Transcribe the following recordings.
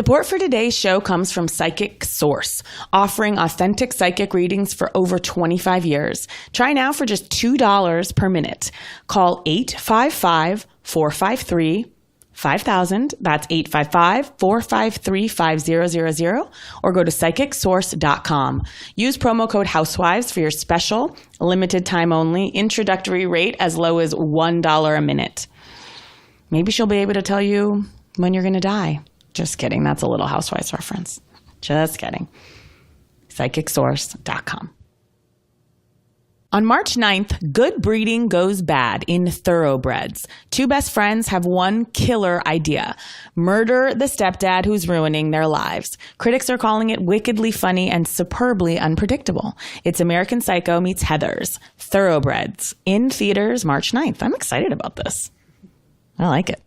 Support for today's show comes from Psychic Source, offering authentic psychic readings for over 25 years. Try now for just $2 per minute. Call 855-453-5000. That's 855-453-5000. Or go to psychicsource.com. Use promo code Housewives for your special, limited time only, introductory rate as low as $1 a minute. Maybe she'll be able to tell you when you're going to die. Just kidding. That's a Little Housewives reference. Just kidding. PsychicSource.com. On March 9th, good breeding goes bad in Thoroughbreds. Two best friends have one killer idea: murder the stepdad who's ruining their lives. Critics are calling it wickedly funny and superbly unpredictable. It's American Psycho meets Heathers. Thoroughbreds. In theaters March 9th. I'm excited about this. I like it.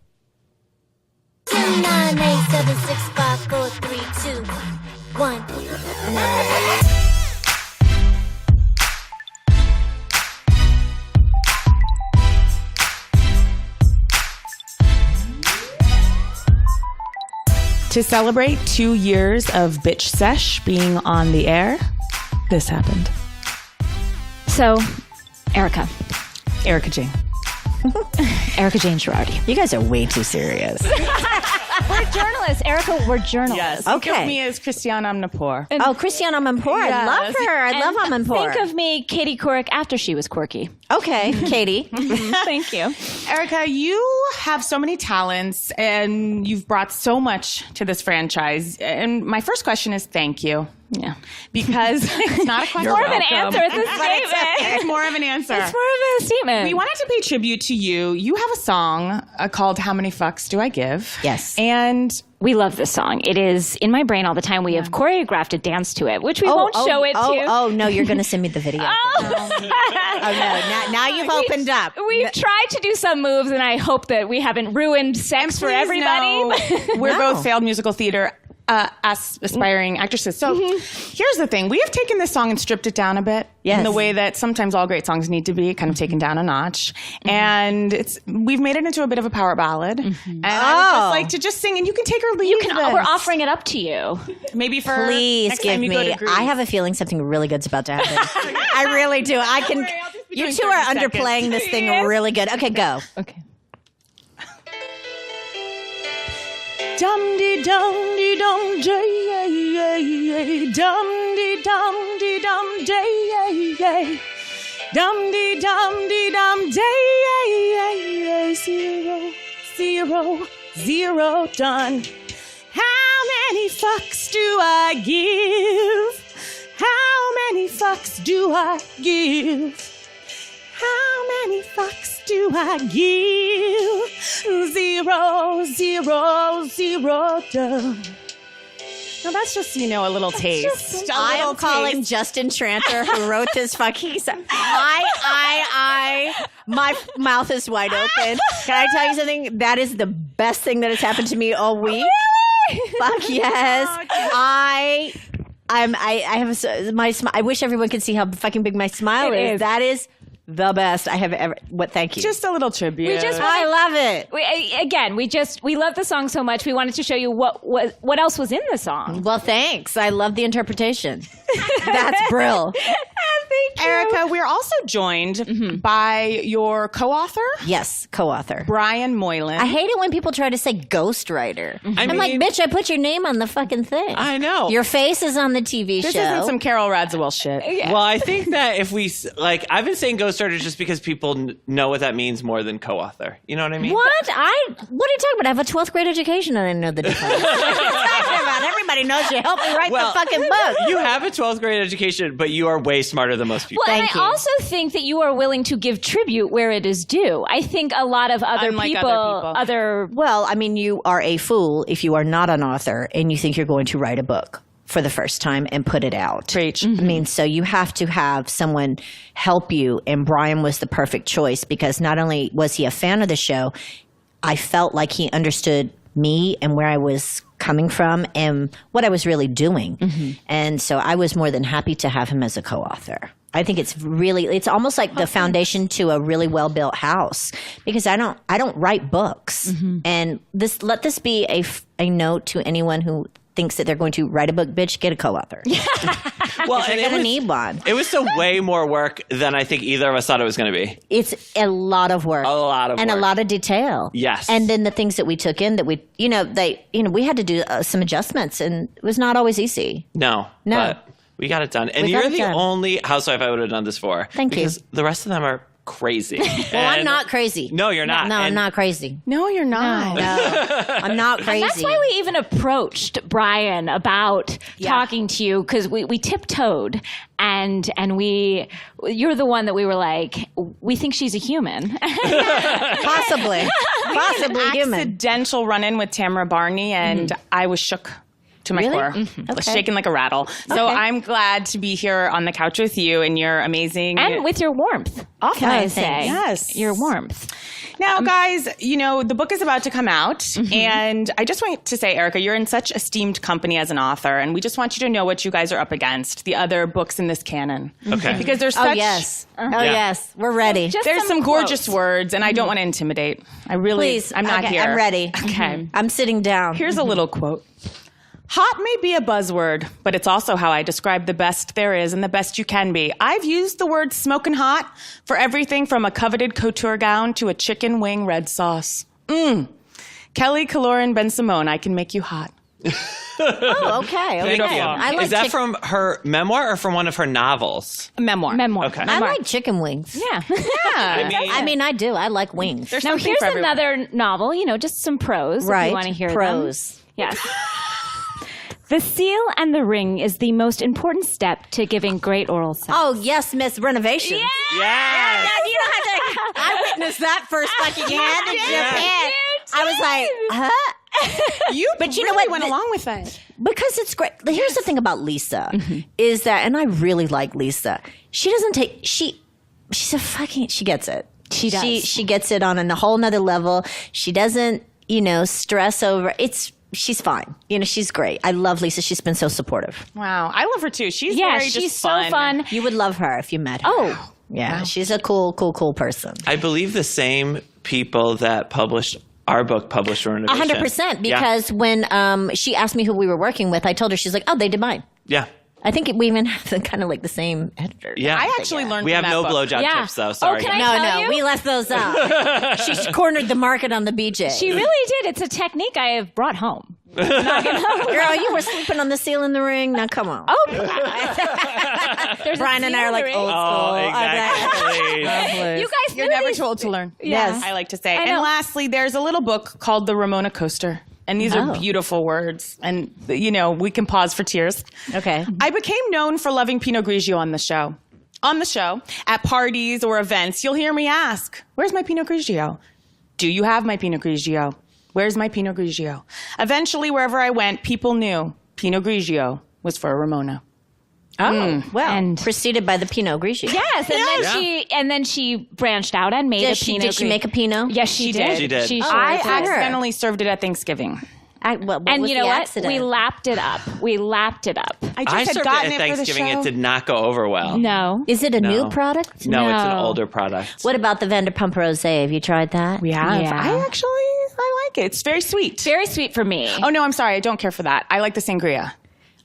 298765432 To celebrate 2 years of Bitch Sesh being on the air, this happened. So, Erika Jayne. Erika Jayne Girardi. You guys are way too serious. We're journalists. Erika, we're journalists. Yes. Okay. Think of me as Christiane Amanpour. Christiane Amanpour. Yes. I love her. I love Amanpour. Think of me, Katie Couric, after she was quirky. Okay, Katie. Thank you. Erika, you have so many talents and you've brought so much to this franchise. And my first question is thank you. Yeah. Because it's not a question. More of an answer. It's a statement. It's more of an answer. It's more of a statement. We wanted to pay tribute to you. You have a song called How Many Fucks Do I Give? Yes. And we love this song. It is in my brain all the time. We have choreographed a dance to it, which we won't show it to you. Oh, no, you're going to send me the video. No. Now you've opened up. We've tried to do some moves, and I hope that we haven't ruined sex for everybody. We're both failed musical theater as aspiring actresses. So here's the thing. We have taken this song and stripped it down a bit in the way that sometimes all great songs need to be, kind of taken down a notch. And we've made it into a bit of a power ballad. And I would just like to just sing, and you can take or leave this. We're offering it up to you. Maybe for Please next give time you go me. to Greece. I have a feeling something really good's about to happen. I really do. I can. worry, I'll just be You doing two are 30 seconds. underplaying this thing really good. Okay, go. Okay. Dum dee dum dee dum day, dum dee dum dee dum day, dum dee dum dee dum day, 0, 0, 0 done. How many fucks do I give? How many fucks do I give? How many fucks do I give? 0, 0, 0 done. Now that's just, a little taste. I am calling Justin Tranter, who wrote this fucking song. My mouth is wide open. Can I tell you something? That is the best thing that has happened to me all week. Fuck yes. I have my smile. I wish everyone could see how fucking big my smile is. That is the best I have ever. Thank you. Just a little tribute. I love it. We love the song so much. We wanted to show you what else was in the song. Well, thanks. I love the interpretation. That's brill. Thank you. Erika, we're also joined by your co-author. Yes, co-author. Brian Moylan. I hate it when people try to say ghostwriter. I'm like, bitch, I put your name on the fucking thing. I know. Your face is on the TV This show. isn't some Carol Radziwill shit. Yeah. Well, I think that if we, I've been saying ghostwriter just because people know what that means more than co-author. You know what I mean? What are you talking about? I have a 12th grade education and I know the difference. What are you talking about? Everybody knows you helped me write the fucking book. You have a 12th grade education, but you are way smarter than most people. Well, Thank and I you. also think that you are willing to give tribute where it is due. I think a lot of Unlike other people. Well, I mean, you are a fool if you are not an author and you think you're going to write a book for the first time and put it out. Preach. I mean, so you have to have someone help you. And Brian was the perfect choice because not only was he a fan of the show, I felt like he understood me and where I was coming from and what I was really doing. And so I was more than happy to have him as a co-author. I think it's almost like the foundation to a really well-built house, because I don't write books. And let this be a note to anyone who thinks that they're going to write a book. Bitch, get a co-author. Well, and you're going to need one. It was still way more work than I think either of us thought it was going to be. It's a lot of work. A lot of and work. a lot of detail. Yes. And then the things that we took in that we had to do some adjustments, and it was not always easy. No. But we got it done. And you're the only housewife I would have done this for. Thank you. Because the rest of them are crazy. Well, I'm not crazy. No, you're not. No, I'm not crazy. No, you're not. No, I'm not crazy. And that's why we even approached Brian about talking to you, because we tiptoed and you're the one that we were like, we think she's a human. Possibly human. Accidental run-in with Tamara Barney, and I was shook to my core. I was shaking like a rattle. So I'm glad to be here on the couch with you, and you're amazing. And with your warmth, can I say? Yes. Your warmth. Now, guys, the book is about to come out, and I just want to say, Erika, you're in such esteemed company as an author, and we just want you to know what you guys are up against, the other books in this canon. Okay. Because there's such... yes, we're ready. There's some gorgeous words, and I don't want to intimidate. Please, I'm not here. I'm ready. Okay. I'm sitting down. Here's a little quote. Hot may be a buzzword, but it's also how I describe the best there is and the best you can be. I've used the word smoking hot for everything from a coveted couture gown to a chicken wing red sauce. Kelly Kaloran Ben Simone, I can make you hot. Oh, okay. Thank you. I like Is that from her memoir or from one of her novels? Memoir. Okay. I like chicken wings. Yeah. I mean, I do. I like wings. Now, here's another novel, just some prose if you want to hear prose. them. Yes. The seal and the ring is the most important step to giving great oral sex. Oh, yes, Miss Renovation. Yes. You don't have to. I witnessed that first fucking hand in Japan. I was like, huh? But you really went along with it. Because it's great. Here's the thing about Lisa is that, and I really like Lisa. She doesn't take, she's a fucking, she gets it. She does. She gets it on a whole nother level. She doesn't, stress over. She's fine. She's great. I love Lisa. She's been so supportive. Wow. I love her too. She's she's so fun. You would love her if you met her. Oh. Yeah. Wow. She's a cool person. I believe the same people that published our book published Renovation. 100%. Because when she asked me who we were working with, I told her, she's like, oh, they did mine. Yeah. I think we even have kind of like the same editor. Yeah. I actually learned We from have that no book. blowjob tips, though. Sorry. Can I tell you? We left those out. She's cornered the market on the BJ. She really did. It's a technique I have brought home. Girl, you were sleeping on the seal in the ring. Now, come on. Oh, Brian and I are like old school. Oh, exactly. you guys You're knew never these- too old to learn. Yes. I like to say. I And know. lastly, there's a little book called The Ramona Coaster. And these are beautiful words. And, we can pause for tears. Okay. I became known for loving Pinot Grigio on the show. On the show, at parties or events, you'll hear me ask, where's my Pinot Grigio? Do you have my Pinot Grigio? Where's my Pinot Grigio? Eventually, wherever I went, people knew Pinot Grigio was for Ramona. Oh, well. And- preceded by the Pinot Grigio. Yes, and then she branched out and made a Pinot. Did she make a Pinot? Yes, she did. She did. She Oh, sure I did. accidentally served it at Thanksgiving. What And was you know the what? accident? We lapped it up. I just I had served gotten it it at for the Thanksgiving. show. It did not go over well. No. Is it a No. new product? No, it's an No. older product. What about the Vanderpump Rosé? Have you tried that? We have. Yeah. I like it. It's very sweet. Very sweet for me. Oh, no, I'm sorry. I don't care for that. I like the sangria.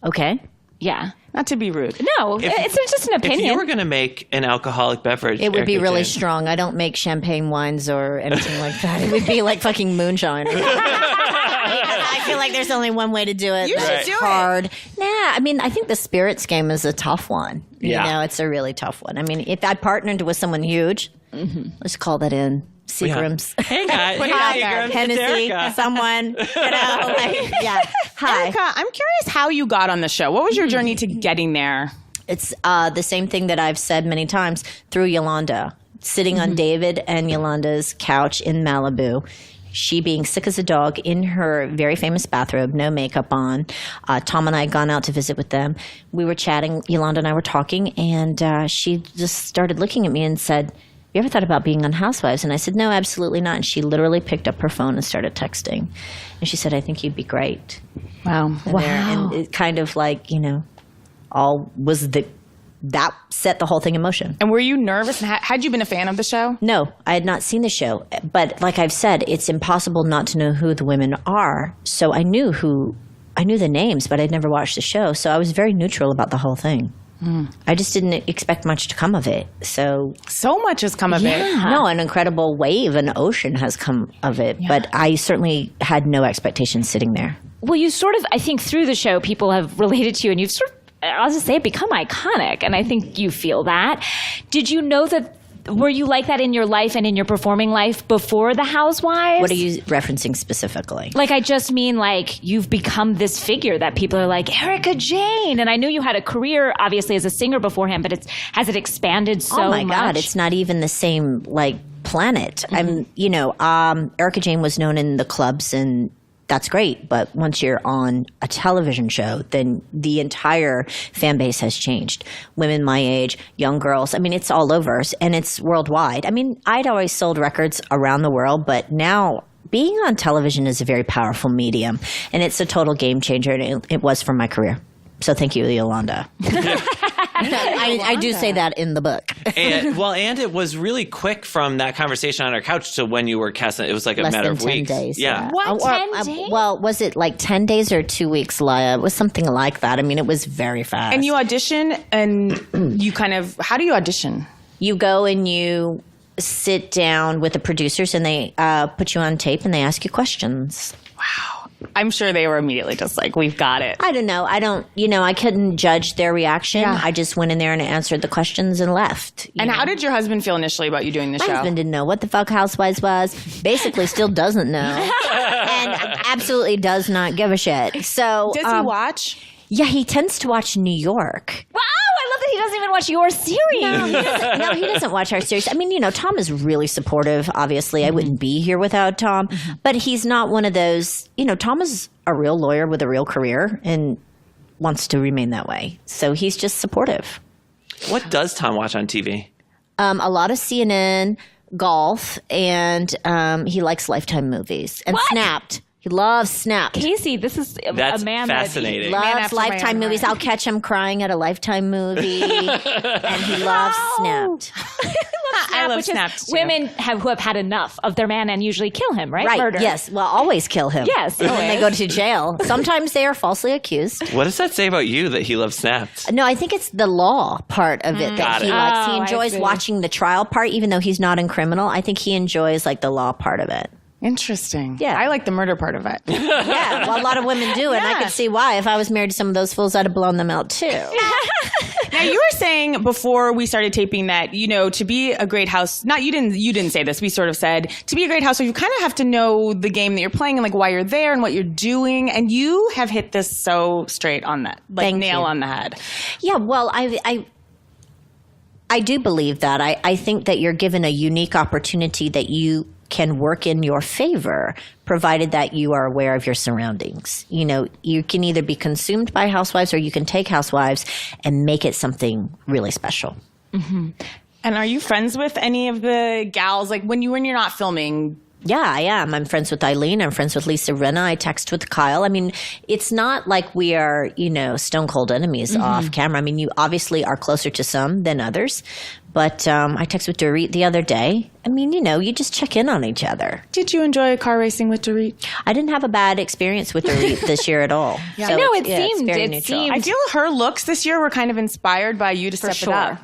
Okay. Yeah. Not to be rude. No, it's just an opinion. If you were going to make an alcoholic beverage, It would be Erika really Jayne, strong. I don't make champagne wines or anything like that. It would be like fucking moonshine. I feel like there's only one way to do it. You That's should do it. hard. Nah, I mean, I think the spirits game is a tough one. Yeah. It's a really tough one. I mean, if I partnered with someone huge, let's call that in. Seagrams. Hey guys, Put it out there. Seagrams, it's Hennessy, Erika. someone, yeah. Hi. Erika, I'm curious how you got on the show. What was your journey to getting there? It's the same thing that I've said many times through Yolanda. Sitting on David and Yolanda's couch in Malibu. She being sick as a dog in her very famous bathrobe, no makeup on. Tom and I had gone out to visit with them. We were chatting. Yolanda and I were talking, and she just started looking at me and said, you ever thought about being on Housewives? And I said, no, absolutely not. And she literally picked up her phone and started texting. And she said, I think you'd be great. Wow. And it kind of like, all was the that set the whole thing in motion. And were you nervous? And had you been a fan of the show? No, I had not seen the show. But like I've said, it's impossible not to know who the women are. So I knew the names, but I'd never watched the show. So I was very neutral about the whole thing. I just didn't expect much to come of it. So much has come of it. No, an incredible wave, an ocean has come of it. But I certainly had no expectations sitting there. Well, you sort of, I think through the show, people have related to you and you've sort of, I'll just say it, become iconic. And I think you feel that. Did you know that, were you like that in your life and in your performing life before the Housewives? What are you referencing specifically? Like, I just mean, like, you've become this figure that people are like, Erika Jayne. And I knew you had a career, obviously, as a singer beforehand, but has it expanded so much? Oh, my God. It's not even the same, like, planet. Erika Jayne was known in the clubs, and that's great. But once you're on a television show, then the entire fan base has changed. Women my age, young girls. I mean, it's all over, and it's worldwide. I mean, I'd always sold records around the world, but now being on television is a very powerful medium, and it's a total game changer, and it was for my career. So thank you, Yolanda. I do say that in the book. and it was really quick from that conversation on our couch to when you were casting. It was like a matter of 10 weeks. days. Yeah. What, 10 days? Well, was it like 10 days or 2 weeks, Laya? It was something like that. I mean, it was very fast. And you audition, and you kind of, how do you audition? You go and you sit down with the producers, and they put you on tape, and they ask you questions. Wow. I'm sure they were immediately just like, we've got it. I don't know. I couldn't judge their reaction. Yeah. I just went in there and answered the questions and left. And how did your husband feel initially about you doing the show? My husband didn't know what the fuck Housewives was. Basically still doesn't know. And absolutely does not give a shit. So does he watch? Yeah, he tends to watch New York. Wow, I love that he doesn't even watch your series. No, he doesn't watch our series. I mean, Tom is really supportive, obviously. I wouldn't be here without Tom. But he's not one of those, Tom is a real lawyer with a real career and wants to remain that way. So he's just supportive. What does Tom watch on TV? A lot of CNN, golf, and he likes Lifetime movies. And Snapped. He loves Snapped. Casey, this is That's a man fascinating. He loves Lifetime movies. I'll catch him crying at a Lifetime movie. And he loves Snapped. I love Snapped too. Women who have had enough of their man and usually kill him, right? Right, Murder. yes. Well, always kill him. Yes, And then they go to jail. Sometimes they are falsely accused. What does that say about you that he loves Snapped? No, I think it's the law part of it that he likes. He Oh, I enjoys see. watching the trial part, even though he's not in criminal. I think he enjoys like the law part of it. Interesting. Yeah. I like the murder part of it. Yeah, well, a lot of women do, and I could see why. If I was married to some of those fools, I'd have blown them out too. Now, you were saying before we started taping that, to be a great house, you didn't say this, we sort of said, to be a great housewife, you kind of have to know the game that you're playing and like why you're there and what you're doing. And you have hit this so straight on that, like nail on the head. Yeah, well, I do believe that. I think that you're given a unique opportunity that you can work in your favor, provided that you are aware of your surroundings. You can either be consumed by Housewives or you can take Housewives and make it something really special. Mm-hmm. And are you friends with any of the gals? Like when you're not filming? Yeah, I am. I'm friends with Eileen. I'm friends with Lisa Rinna. I text with Kyle. I mean, it's not like we are, stone cold enemies off camera. I mean, you obviously are closer to some than others. But I texted with Dorit the other day. I mean, you just check in on each other. Did you enjoy car racing with Dorit? I didn't have a bad experience with Dorit this year at all. Yeah. So No, it's very neutral. I feel her looks this year were kind of inspired by you to step it up.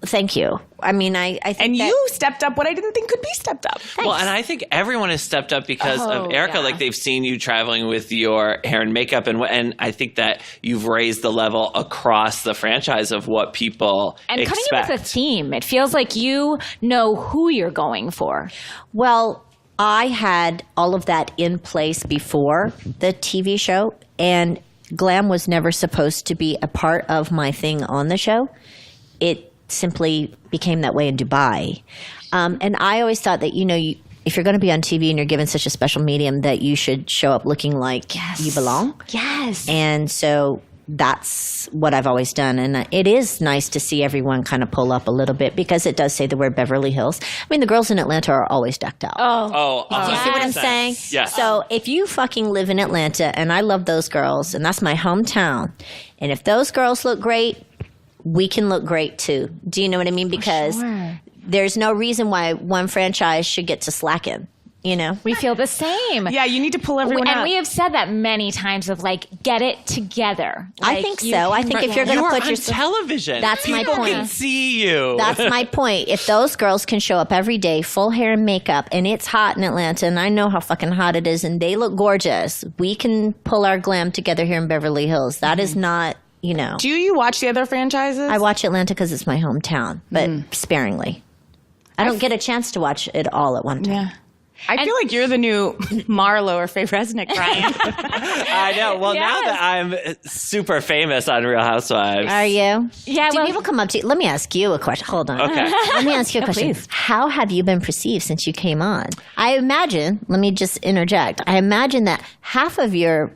Thank you. I mean, I think and that you stepped up what I didn't think could be stepped up. Well, and I think everyone has stepped up because of Erika. Yeah. Like they've seen you traveling with your hair and makeup, and I think that you've raised the level across the franchise of what people And expect. coming in with a theme, it feels like you know who you're going for. Well, I had all of that in place before the TV show, and glam was never supposed to be a part of my thing on the show. It simply became that way in Dubai. And I always thought that, if you're going to be on TV and you're given such a special medium, that you should show up looking like you belong. Yes. And so that's what I've always done. And it is nice to see everyone kind of pull up a little bit because it does say the word Beverly Hills. I mean, the girls in Atlanta are always decked out. Oh, Do you see what I'm saying? Yes. So if you fucking live in Atlanta, and I love those girls, and that's my hometown, and if those girls look great, we can look great too. Do you know what I mean? Because there's no reason why one franchise should get to slacken. You know, we feel the same. Yeah, you need to pull everyone and up. we have said that many times of like, get it together. I think so. I think if you're going to put your television, that's my point. People can see you. That's my point. If those girls can show up every day, full hair and makeup, and it's hot in Atlanta, and I know how fucking hot it is, and they look gorgeous, we can pull our glam together here in Beverly Hills. That is not, you know. Do you watch the other franchises? I watch Atlanta because it's my hometown, but sparingly. I don't get a chance to watch it all at one time. Yeah. I feel like you're the new Marlo or Faye Resnick, Ryan. I know. Well, now that I'm super famous on Real Housewives. Are you? Yeah. Do people come up to you? Let me ask you a question. Hold on. Okay. Let me ask you a question. Please. How have you been perceived since you came on? I imagine, let me just interject. I imagine that half of your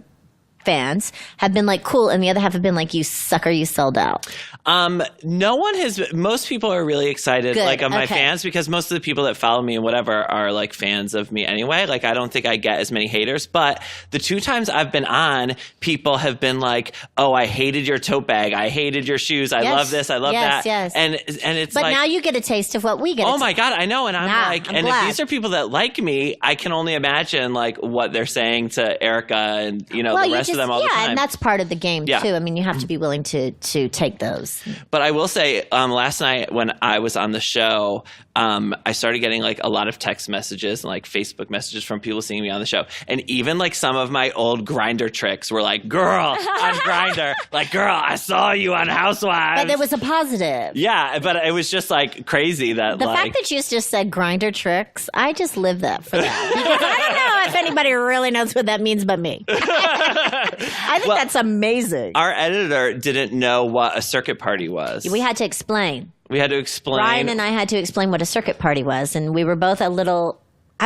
fans have been like, cool, and the other half have been like, you sucker, you sold out. No one has. Most people are really excited, Good, like, of my okay. fans, because most of the people that follow me and whatever are like fans of me anyway. Like, I don't think I get as many haters. But the 2 times I've been on, people have been like, "Oh, I hated your tote bag. I hated your shoes. I Yes. love this. I love Yes, that." yes. And it's But like, now you get a taste of what we get. oh my God, I know. And I'm like, I'm and glad. if these are people that like me, I can only imagine like what they're saying to Erika and the rest of them all the time. And that's part of the game Yeah. too. I mean, you have to be willing to take those. But I will say, last night when I was on the show, I started getting like a lot of text messages and like Facebook messages from people seeing me on the show. And even like some of my old Grinder tricks were like, girl, on Grinder, like, girl, I saw you on Housewives. But there was a positive. Yeah, but it was just like crazy that The like, fact that you just said grinder tricks, I just live that for that. Because I don't know if anybody really knows what that means but me. I think that's amazing. our editor didn't know what a circuit party was. We had to explain. We had to explain. Ryan and I had to explain what a circuit party was, and we were both I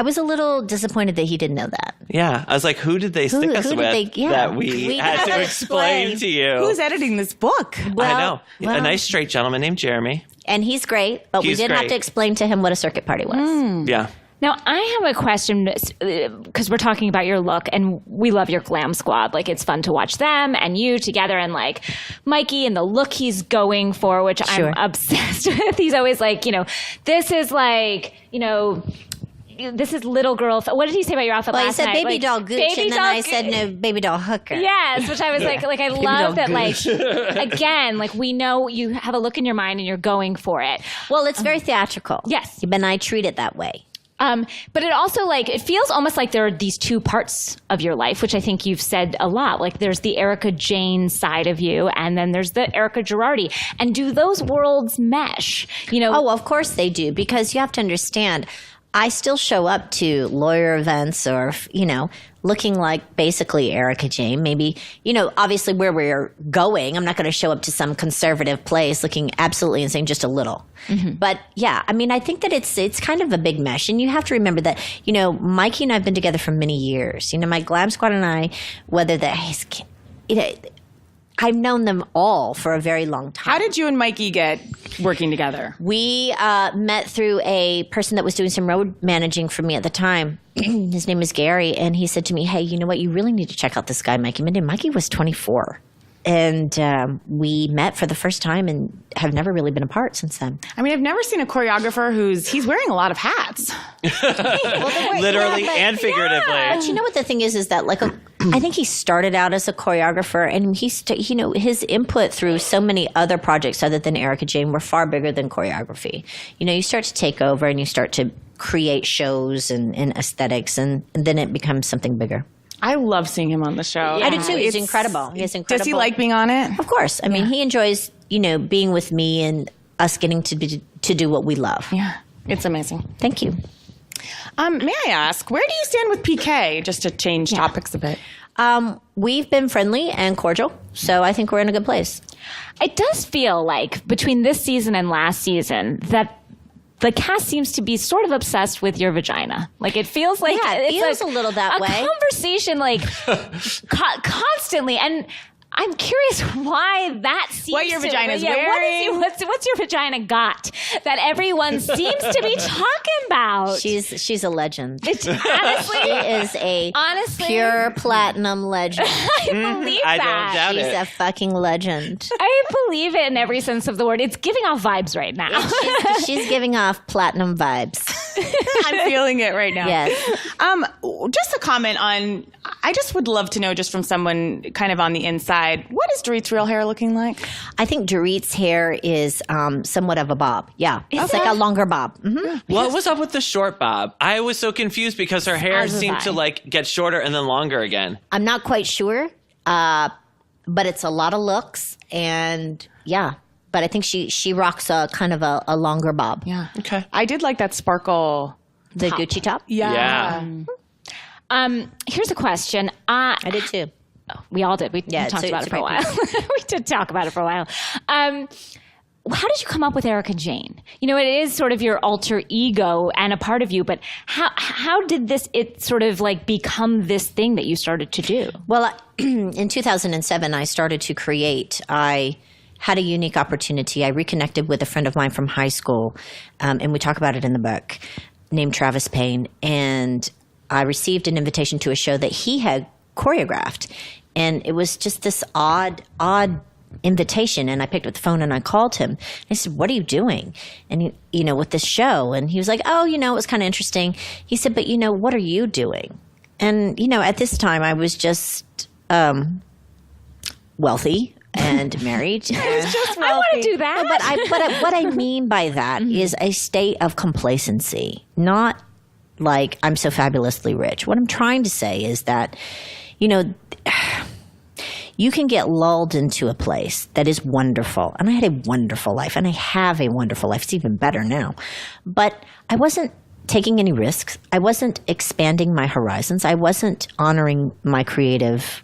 was a little disappointed that he didn't know that. Yeah, I was like, who did they stick us who did with they- yeah. that we had had to to explain explain. to you? Who's editing this book? I Well, know. A nice straight gentleman named Jeremy. And he's great, but we He's did have great. to explain to him what a circuit party was. Yeah. Now, I have a question because we're talking about your look and we love your glam squad. Like, it's fun to watch them and you together and like Mikey and the look he's going for, which Sure. I'm obsessed with. He's always like, this is like, this is little girl. What did he say about your outfit Well, he last said night? baby Like, doll Gooch, baby and then doll I said no, baby doll hooker. Yes, which I was like I doll love that, Gooch. like, again, like we know you have a look in your mind and you're going for it. Well, it's very theatrical. Yes. And I treat it that way. But it also it feels almost like there are these 2 parts of your life, which I think you've said a lot. Like there's the Erika Jayne side of you, and then there's the Erika Girardi. And do those worlds mesh? Oh, of course they do, because you have to understand, I still show up to lawyer events or, looking like basically Erika Jayne. Maybe, obviously where we're going, I'm not going to show up to some conservative place looking absolutely insane, just a little. Mm-hmm. But yeah, I mean, I think that it's kind of a big mesh. And you have to remember that, Mikey and I have been together for many years. My glam squad and I, whether that I've known them all for a very long time. How did you and Mikey get working together? We met through a person that was doing some road managing for me at the time. His name is Gary, and he said to me, hey, you know what? You really need to check out this guy, Mikey Minden. Mikey was 24. And we met for the first time and have never really been apart since then. I mean, I've never seen a choreographer he's wearing a lot of hats. Literally and figuratively. But you know what the thing is that I think he started out as a choreographer, and his input through so many other projects other than Erika Jayne were far bigger than choreography. You start to take over and you start to create shows and aesthetics, and then it becomes something bigger. I love seeing him on the show. I do too. He's incredible. He's incredible. Does he like being on it? Of course. I mean, he enjoys, being with me and us getting to do what we love. Yeah, it's amazing. Thank you. May I ask, where do you stand with PK? Just to change topics a bit. We've been friendly and cordial, so I think we're in a good place. It does feel like between this season and last season that the cast seems to be sort of obsessed with your vagina. Like it feels like Yeah, it it's feels a little that way. A conversation constantly. And I'm curious why that seems What your vagina's wearing. What's your vagina got that everyone seems to be talking about? She's a legend. Honestly, She is a pure platinum legend. I believe I don't that. doubt She's it. a fucking legend. I believe it in every sense of the word. It's giving off vibes right now. She's giving off platinum vibes. I'm feeling it right now. Yes. Just a comment on, I just would love to know just from someone kind of on the inside, what is Dorit's real hair looking like? I think Dorit's hair is somewhat of a bob. Yeah. It's like a longer bob. Mm-hmm. What was up with the short bob? I was so confused because her hair As was seemed I. to like get shorter and then longer again. I'm not quite sure, but it's a lot of looks. And yeah. But I think she rocks a kind of a longer bob. Yeah. Okay. I did like that sparkle. The Gucci top? Yeah. Here's a question. I did too. We all did. We Yeah, talked it's about a it for a great while. We did talk about it for a while. How did you come up with Erika Jayne? You know, it is sort of your alter ego and a part of you, but how did it sort of like become this thing that you started to do? Well, in 2007, I started to create. I had a unique opportunity. I reconnected with a friend of mine from high school, and we talk about it in the book, named Travis Payne. And I received an invitation to a show that he had choreographed. And it was just this odd invitation. And I picked up the phone and I called him. I said, "What are you doing?" And he, with this show. And he was like, "Oh, it was kind of interesting." He said, "But what are you doing?" And, at this time I was just wealthy and married. And I want to do that. but what I mean by that is a state of complacency, not like I'm so fabulously rich. What I'm trying to say is that, you can get lulled into a place that is wonderful. And I had a wonderful life, and I have a wonderful life. It's even better now. But I wasn't taking any risks. I wasn't expanding my horizons. I wasn't honoring my creative,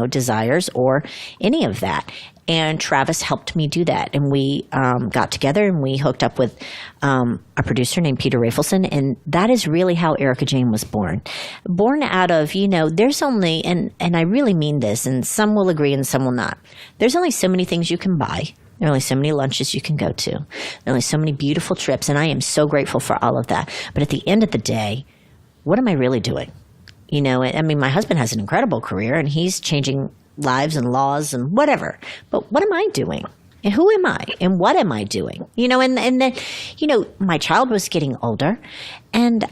desires or any of that. And Travis helped me do that. And we got together and we hooked up with a producer named Peter Rafelson. And that is really how Erika Jayne was born. Born out of, there's only, and I really mean this, and some will agree and some will not. There's only so many things you can buy. There are only so many lunches you can go to. There are only so many beautiful trips. And I am so grateful for all of that. But at the end of the day, what am I really doing? My husband has an incredible career and he's changing lives and laws and whatever. But what am I doing? And who am I? And what am I doing? And then, my child was getting older and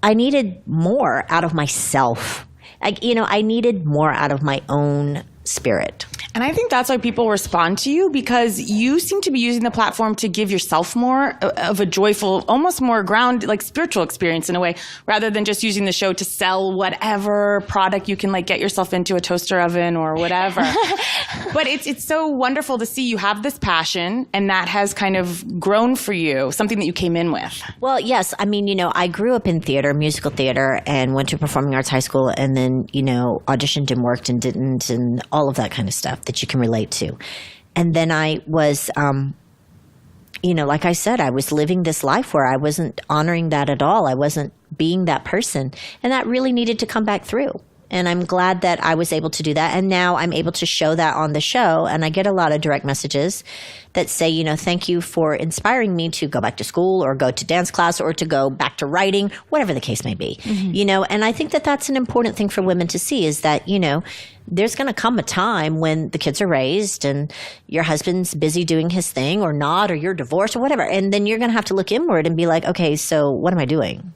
I needed more out of myself. I needed more out of my own spirit. And I think that's why people respond to you, because you seem to be using the platform to give yourself more of a joyful, almost more ground, like spiritual experience in a way, rather than just using the show to sell whatever product you can get yourself into, a toaster oven or whatever. But it's so wonderful to see you have this passion and that has kind of grown for you, something that you came in with. Well, yes. I grew up in theater, musical theater, and went to performing arts high school and then, auditioned and worked and didn't and all of that kind of stuff that you can relate to. And then I was, like I said, I was living this life where I wasn't honoring that at all. I wasn't being that person. And that really needed to come back through. And I'm glad that I was able to do that. And now I'm able to show that on the show. And I get a lot of direct messages that say, thank you for inspiring me to go back to school or go to dance class or to go back to writing, whatever the case may be. Mm-hmm. And I think that that's an important thing for women to see is that, there's going to come a time when the kids are raised and your husband's busy doing his thing or not, or you're divorced or whatever. And then you're going to have to look inward and be like, okay, so what am I doing?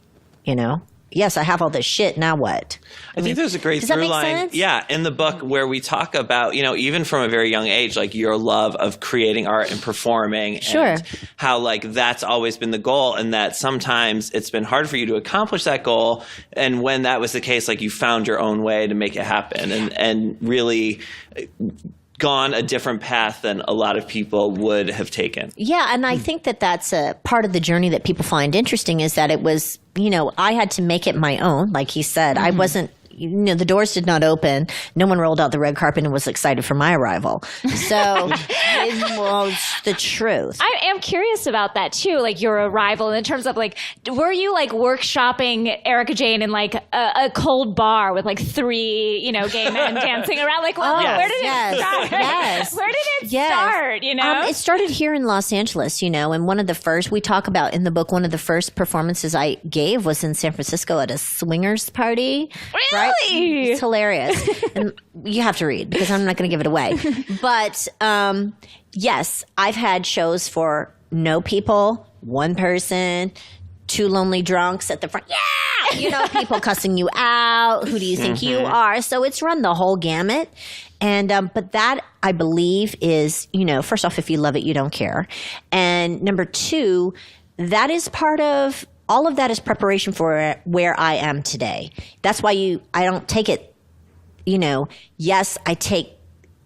Yes, I have all this shit. Now what? I think there's a great does that through make line. sense? Yeah, in the book where we talk about, even from a very young age, like your love of creating art and performing. Sure. And how that's always been the goal and that sometimes it's been hard for you to accomplish that goal. And when that was the case, you found your own way to make it happen and really gone a different path than a lot of people would have taken. Yeah, and I think that that's a part of the journey that people find interesting is that it was, I had to make it my own. Like he said, I wasn't, the doors did not open. No one rolled out the red carpet and was excited for my arrival. So, Well, it's the truth. I am curious about that too, like your arrival in terms of like, were you like workshopping Erika Jayne in like a cold bar with like 3, gay men dancing around? Like, where did it start? Yes. Where did it start? It started here in Los Angeles, and one of the first, we talk about in the book, one of the first performances I gave was in San Francisco at a swingers party. Really? Right? It's hilarious. And you have to read because I'm not going to give it away. But yes, I've had shows for no people, one person, 2 lonely drunks at the front. Yeah! People cussing you out. Who do you think you are? So it's run the whole gamut. And but that, I believe, is, first off, if you love it, you don't care. And number 2, that is part of, all of that is preparation for where I am today. That's why I don't take it, yes, I take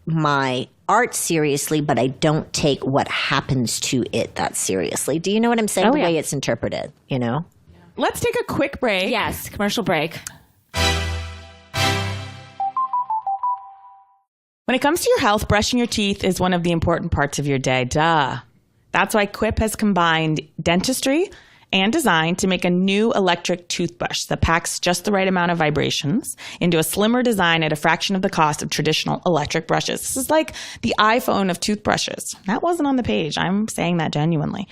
my art seriously, but I don't take what happens to it that seriously. Do you know what I'm saying? The way it's interpreted, Let's take a quick break. Yes, commercial break. When it comes to your health, brushing your teeth is one of the important parts of your day. Duh. That's why Quip has combined dentistry and design to make a new electric toothbrush that packs just the right amount of vibrations into a slimmer design at a fraction of the cost of traditional electric brushes. This is like the iPhone of toothbrushes. That wasn't on the page. I'm saying that genuinely.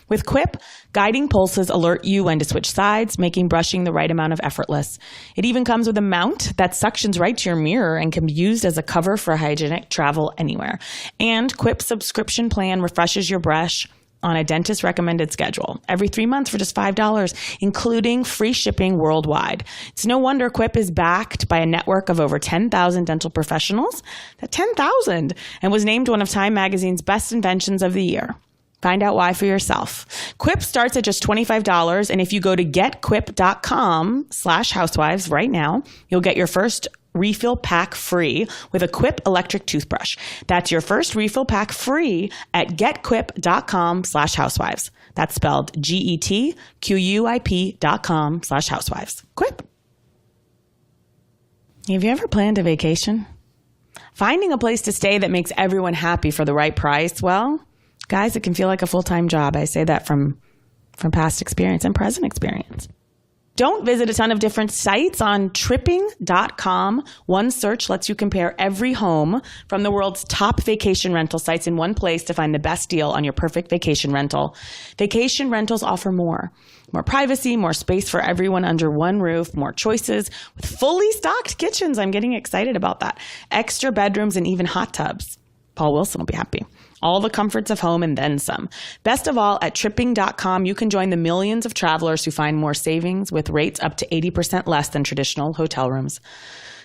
With Quip, guiding pulses alert you when to switch sides, making brushing the right amount of effortless. It even comes with a mount that suctions right to your mirror and can be used as a cover for hygienic travel anywhere. And Quip's subscription plan refreshes your brush on a dentist-recommended schedule every 3 months for just $5, including free shipping worldwide. It's no wonder Quip is backed by a network of over 10,000 dental professionals. That 10,000! And was named one of Time Magazine's best inventions of the year. Find out why for yourself. Quip starts at just $25, and if you go to getquip.com/housewives right now, you'll get your first refill pack free with a Quip electric toothbrush. That's your first refill pack free at getquip.com/housewives. That's spelled GETQUIP.com/housewives. Quip. Have you ever planned a vacation? Finding a place to stay that makes everyone happy for the right price, well, guys, it can feel like a full-time job. I say that from past experience and present experience. Don't visit a ton of different sites on tripping.com. One search lets you compare every home from the world's top vacation rental sites in one place to find the best deal on your perfect vacation rental. Vacation rentals offer more privacy, more space for everyone under one roof, more choices with fully stocked kitchens. I'm getting excited about that. Extra bedrooms and even hot tubs. Paul Wilson will be happy. All the comforts of home and then some. Best of all, at tripping.com, you can join the millions of travelers who find more savings with rates up to 80% less than traditional hotel rooms.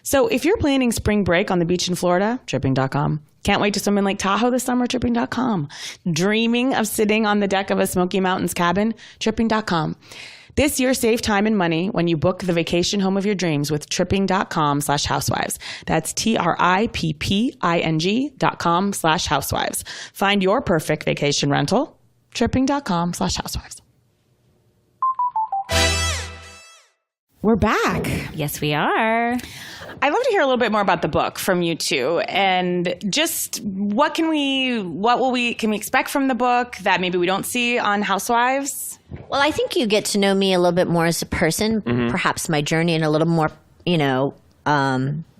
So if you're planning spring break on the beach in Florida, tripping.com. Can't wait to swim in Lake Tahoe this summer, tripping.com. Dreaming of sitting on the deck of a Smoky Mountains cabin, tripping.com. This year, save time and money when you book the vacation home of your dreams with tripping.com/housewives. That's TRIPPING.com/housewives. Find your perfect vacation rental, tripping.com/housewives. We're back. Yes, we are. I'd love to hear a little bit more about the book from you two, and just can we expect from the book that maybe we don't see on Housewives? Well, I think you get to know me a little bit more as a person, perhaps my journey in a little more,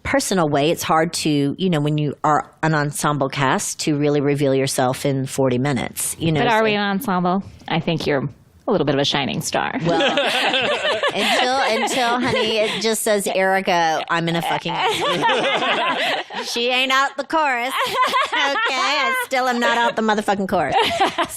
personal way. It's hard to, when you are an ensemble cast, to really reveal yourself in 40 minutes. But are we an ensemble? I think you're a little bit of a shining star. Well, until, honey, it just says Erika, I'm in a fucking she ain't out the chorus. Okay, I still am not out the motherfucking chorus.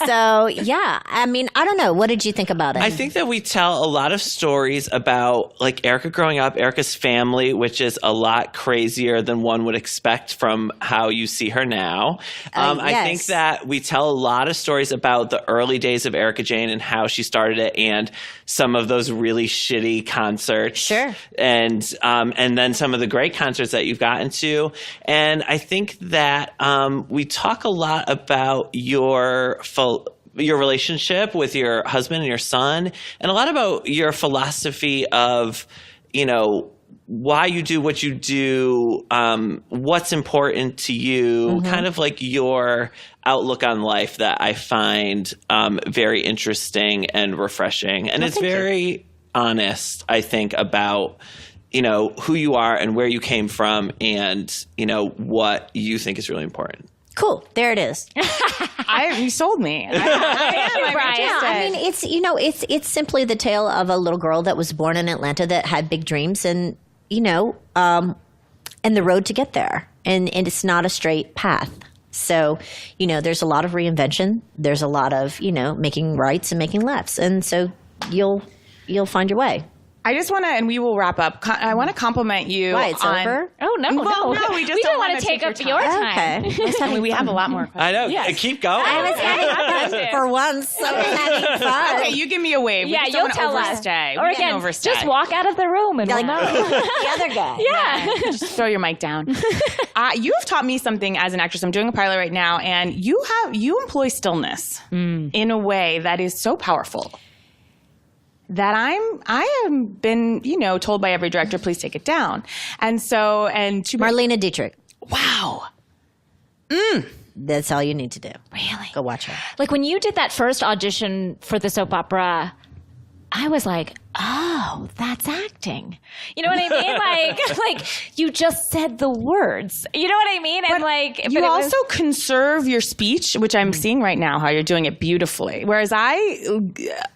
So, yeah, I mean, I don't know. What did you think about it? I think that we tell a lot of stories about, like, Erika growing up, Erika's family, which is a lot crazier than one would expect from how you see her now. Yes. I think that we tell a lot of stories about the early days of Erika Jayne and how she started it, and some of those really shitty concerts. Sure. And then some of the great concerts that you've gotten to. And I think that we talk a lot about your relationship with your husband and your son, and a lot about your philosophy of, why you do what you do, what's important to you, kind of like your outlook on life that I find very interesting and refreshing. And it's very honest, I think, about, you know, who you are and where you came from and, you know, what you think is really important. Cool. There it is. You sold me. I'm Brian. Yeah, I mean, it's, you know, it's simply the tale of a little girl that was born in Atlanta that had big dreams and, you know, and the road to get there. And it's not a straight path. So, you know, there's a lot of reinvention. There's a lot of, you know, making rights and making lefts. And so you'll find your way. I just want to, and we will wrap up. I want to compliment you. Why, it's over? Oh, no, Well, no, we just don't don't want to take up your time. Okay. I mean, we have a lot more questions. I know. Keep going. I was having fun for once. So I was having fun. Okay, you give me a wave. We Yeah, just you'll don't tell wanna us. overstay. Or We can't again, overstay. just walk out of the room and we'll know. The other guy. Yeah. Just throw your mic down. You have taught me something as an actress. I'm doing a pilot right now, and you employ stillness in a way that is so powerful that I have been, you know, told by every director, please take it down. And so, Marlena Dietrich. wow. That's all you need to do. Really? Go watch her. Like when you did that first audition for the soap opera, I was like, oh, that's acting. You know what I mean? like you just said the words. You know what I mean? And You also conserve your speech, which I'm seeing right now, how you're doing it beautifully. Whereas I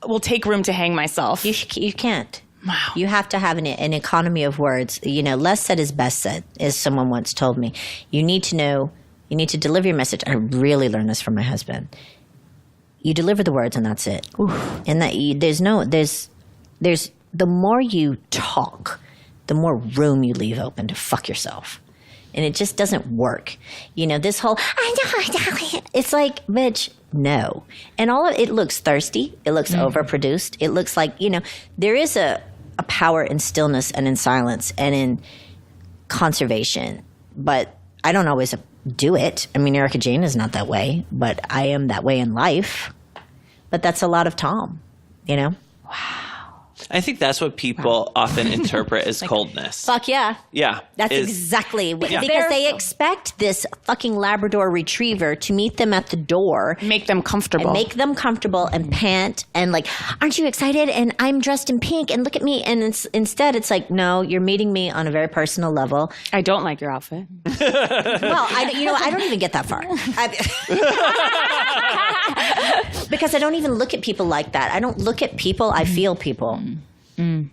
will take room to hang myself. You can't. Wow. You have to have an economy of words. You know, less said is best said, as someone once told me. You need to deliver your message. I really learned this from my husband. You deliver the words and that's it. Oof. And that there's the more you talk, the more room you leave open to fuck yourself. And it just doesn't work. You know, this whole, it's like, bitch, no. And all of it looks thirsty. It looks overproduced. It looks like, you know, there is a power in stillness and in silence and in conservation. But I don't always do it. I mean, Erika Jayne is not that way, but I am that way in life. But that's a lot of Tom, you know? I think that's what people often interpret as coldness. Fuck yeah. Yeah. That's exactly what, because they expect this fucking Labrador retriever to meet them at the door. Make them comfortable. And make them comfortable and pant and like, aren't you excited? And I'm dressed in pink and look at me. And instead it's like, no, you're meeting me on a very personal level. I don't like your outfit. Well, I don't even get that far. Because I don't even look at people like that. I don't look at people, I feel people.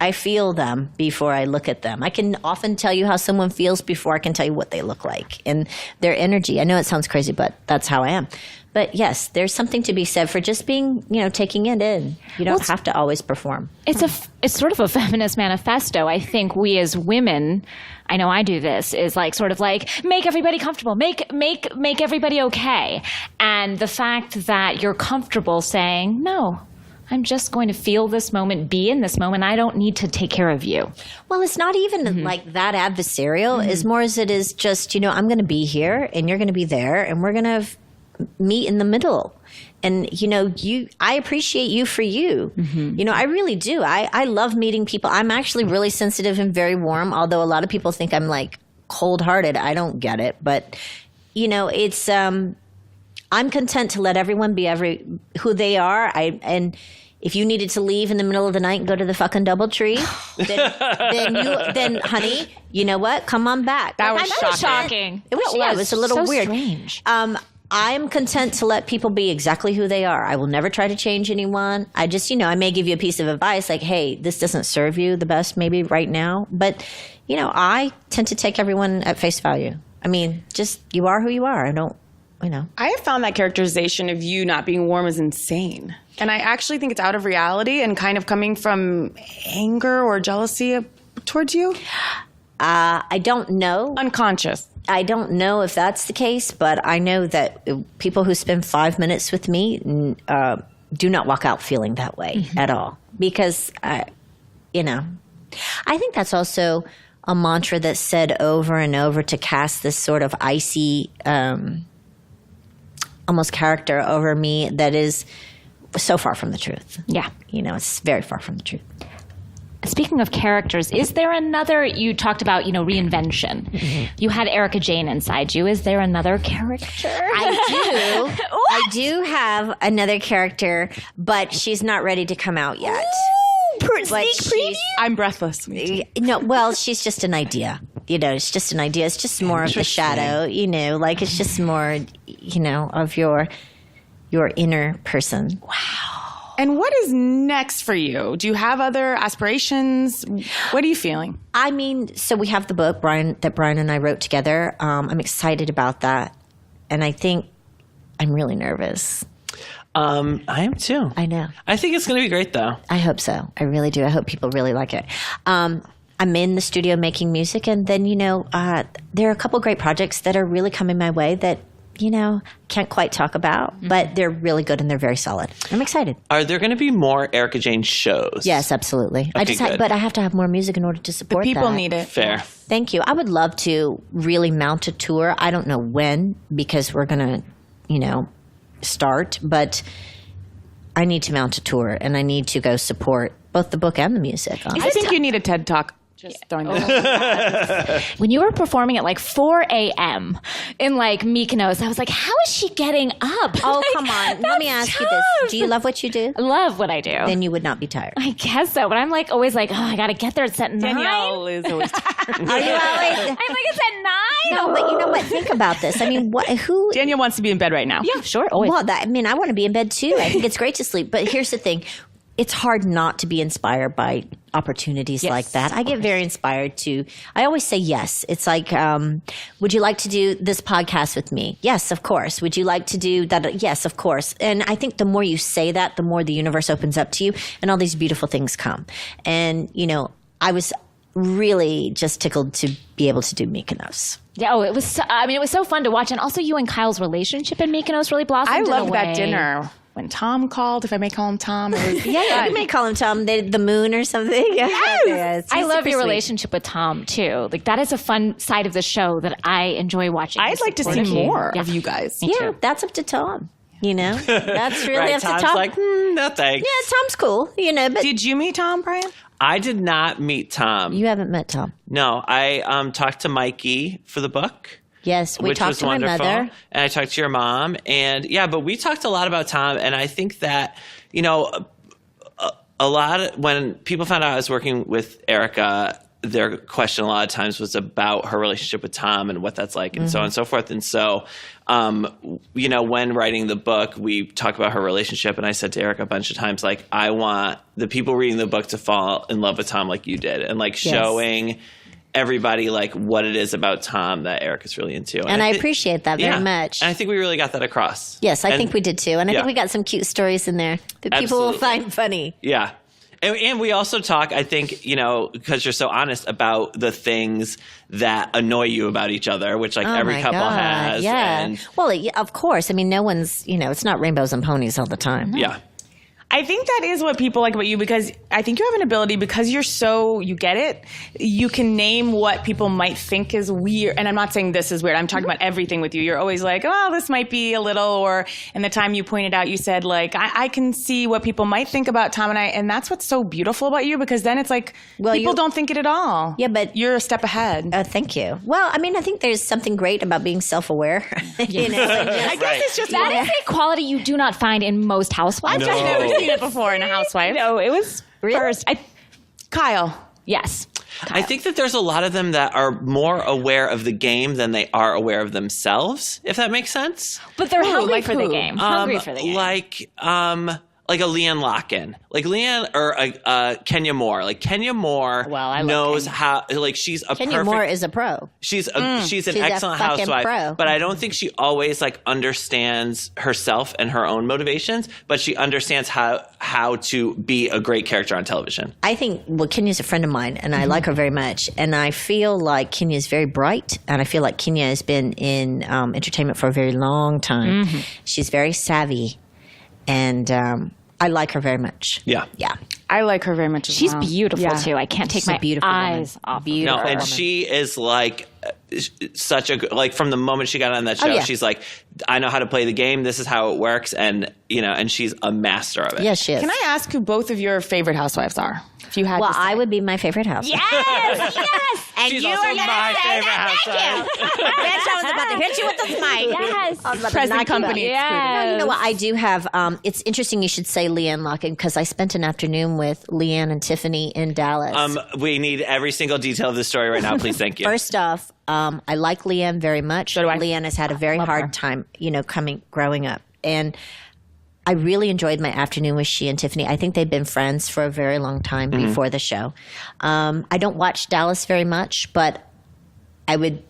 I feel them before I look at them. I can often tell you how someone feels before I can tell you what they look like and their energy. I know it sounds crazy, but that's how I am. But yes, there's something to be said for just being, you know, taking it in. You don't have to always perform. It's sort of a feminist manifesto. I think we as women, I know I do this, is like sort of like make everybody comfortable, make everybody okay. And the fact that you're comfortable saying, no, I'm just going to feel this moment, be in this moment. I don't need to take care of you. Well, it's not even like that adversarial as more as it is just, you know, I'm going to be here and you're going to be there and we're going to meet in the middle. And, you know, I appreciate you for you. You know, I really do. I love meeting people. I'm actually really sensitive and very warm, although a lot of people think I'm like cold-hearted. I don't get it. But, you know, it's I'm content to let everyone be who they are. And if you needed to leave in the middle of the night and go to the fucking DoubleTree, then honey, you know what? Come on back. That was shocking. It was a little so weird. Strange. I'm content to let people be exactly who they are. I will never try to change anyone. I just, you know, I may give you a piece of advice like, hey, this doesn't serve you the best maybe right now. But, you know, I tend to take everyone at face value. I mean, just you are who you are. I don't, you know. I have found that characterization of you not being warm is insane. And I actually think it's out of reality and kind of coming from anger or jealousy towards you. I don't know. Unconscious. I don't know if that's the case, but I know that people who spend 5 minutes with me do not walk out feeling that way at all. Because, you know, I think that's also a mantra that's said over and over to cast this sort of icy, almost character over me that is so far from the truth. Yeah. You know, it's very far from the truth. speaking of characters, is there another, you talked about, reinvention. Mm-hmm. You had Erika Jayne inside you. Is there another character? I do have another character, but she's not ready to come out yet. I'm breathless. No, well, she's just an idea. It's just an idea. It's just more of the shadow, it's just more, of your inner person. Wow. And what is next for you? Do you have other aspirations? What are you feeling? I mean, so we have the book, that Brian and I wrote together. I'm excited about that. And I think I'm really nervous. I am too. I know. I think it's going to be great, though. I hope so. I really do. I hope people really like it. I'm in the studio making music, and then, there are a couple great projects that are really coming my way that, can't quite talk about, but they're really good and they're very solid. I'm excited. Are there going to be more Erika Jayne shows? Yes, absolutely. Okay, but I have to have more music in order to support the people that. need it. Fair. Thank you. I would love to really mount a tour. I don't know when, because we're going to, start, but I need to mount a tour and I need to go support both the book and the music. I think you need a TED Talk. Just throwing that. When you were performing at 4 a.m. in Mykonos, I was like, how is she getting up? Oh, come on. Let me ask you this. Do you love what you do? I love what I do. Then you would not be tired. I guess so, but I'm always oh, I got to get there. It's at 9. Danielle is always tired. Are you always? I'm it's at 9. No, but you know what? Think about this. I mean, who? Danielle wants to be in bed right now. Yeah, sure. Always. Well, I want to be in bed too. I think it's great to sleep. But here's the thing. It's hard not to be inspired by opportunities like that. I get very inspired to, I always say yes. It's would you like to do this podcast with me? Yes, of course. Would you like to do that? Yes, of course. And I think the more you say that, the more the universe opens up to you and all these beautiful things come. And, I was really just tickled to be able to do Mykonos. Yeah, it was so fun to watch. And also you and Kyle's relationship in Mykonos really blossomed. I loved that dinner. When Tom called, if I may call him Tom, it was yeah, you may call him Tom, the moon or something. Yes. I love your relationship with Tom too. That is a fun side of the show that I enjoy watching. I'd like to see more of you guys. Yeah, that's up to Tom. That's really up to Tom's Tom. No thanks. Yeah, Tom's cool. But Did you meet Tom, Brian? I did not meet Tom. You haven't met Tom. No, I talked to Mikey for the book. Yes, we talked to my mother. And I talked to your mom. And but we talked a lot about Tom. And I think that, a lot when people found out I was working with Erika, their question a lot of times was about her relationship with Tom and what that's like and so on and so forth. And so, when writing the book, we talk about her relationship. And I said to Erika a bunch of times, I want the people reading the book to fall in love with Tom like you did. And showing everybody what it is about Tom that Erika's really into. And I appreciate that very much. And I think we really got that across. Yes, I think we did too. And I think we got some cute stories in there that people will find funny. Yeah. And we also talk, I think, because you're so honest about the things that annoy you about each other, which every couple has. Yeah. And, well, of course. I mean, no one's, it's not rainbows and ponies all the time. Yeah. I think that is what people like about you, because I think you have an ability, because you get it, you can name what people might think is weird. And I'm not saying this is weird. I'm talking about everything with you. You're always this might be a little, or in the time you pointed out, you said I can see what people might think about Tom and I. And that's what's so beautiful about you, because then it's people don't think it at all. Yeah, but you're a step ahead. Thank you. Well, I mean, I think there's something great about being self-aware. I guess it's just that is a quality you do not find in most housewives. I've never seen it before in a housewife. No, it was first. Kyle. Yes. I think that there's a lot of them that are more aware of the game than they are aware of themselves, if that makes sense. But they're hungry for the game. Hungry for the game. Like a Leanne Locken, or Kenya Moore. Kenya Moore knows how. She's a Kenya Moore is a pro. She's an excellent housewife, pro. but I don't think she always understands herself and her own motivations. But she understands how to be a great character on television. I think Kenya's a friend of mine, and I like her very much. And I feel like Kenya is very bright, and I feel like Kenya has been in entertainment for a very long time. Mm-hmm. She's very savvy, and I like her very much. Yeah. Yeah. I like her very much as well. She's beautiful, too. I can't take my eyes off of her. No, and she is such a from the moment she got on that show, she's I know how to play the game. This is how it works, and and she's a master of it. Yes, she is. Can I ask who both of your favorite housewives are? If you had Well, to say. I would be my favorite housewife. Yes, yes. And She's you also are gonna my say favorite that. housewife. Thank you. Bitch, I was about to hit you with this mic. Yes. I was about to Present knock you company out. excluded. Yes. No, you know what? I do have. It's interesting you should say Leanne Locken because I spent an afternoon with Leanne and Tiffany in Dallas. We need every single detail of the story right now. Please, thank you. First off, I like Leanne very much. So do I. Leanne has had a very hard time, growing up. And I really enjoyed my afternoon with she and Tiffany. I think they've been friends for a very long time before the show. I don't watch Dallas very much, but I would,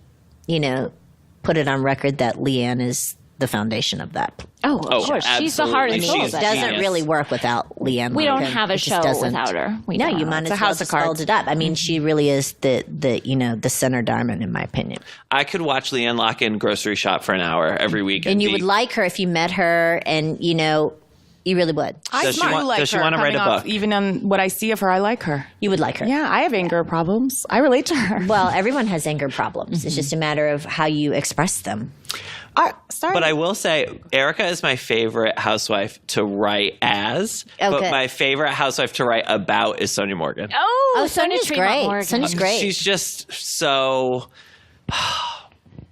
put it on record that Leanne is the foundation of that. Oh, of course. She's the heart and absolutely. soul. She's of it. Doesn't genius. really work without Leanne. We don't Locken. have a It just show doesn't. without her. We No, don't. you might It's as a well house of just cards. hold it up. I mean, she really is the center diamond in my opinion. I could watch Leanne Locken grocery shop for an hour every week. And you would like her if you met her, and you really would. Does she do want- like does she her, wanna write coming a off- book? Even on what I see of her, I like her. You would like her. Yeah, I have anger problems. I relate to her. Well, everyone has anger problems. It's just a matter of how you express them. Sorry. But I will say, Erika is my favorite housewife to write as. Oh, but good. my favorite housewife to write about is Sonia Morgan. Oh, Sonia's Tremont great. Morgan. Sonia's great. She's just so.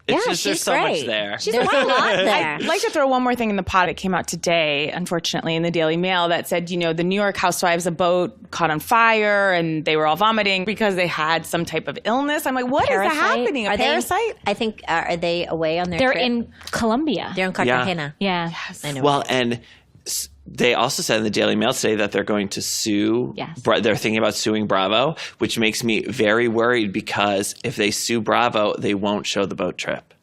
Yeah, There's she's so much great. there. There's a lot there. I'd like to throw one more thing in the pot. It came out today, unfortunately, in the Daily Mail that said, the New York Housewives, a boat caught on fire and they were all vomiting because they had some type of illness. I'm like, what is Parasite? happening? A Are parasite? I think are they away on their They're trip? in Colombia. They're in Cartagena. Yeah. I know. Well, and they also said in the Daily Mail today that they're going to sue. Yes. They're thinking about suing Bravo, which makes me very worried because if they sue Bravo, they won't show the boat trip.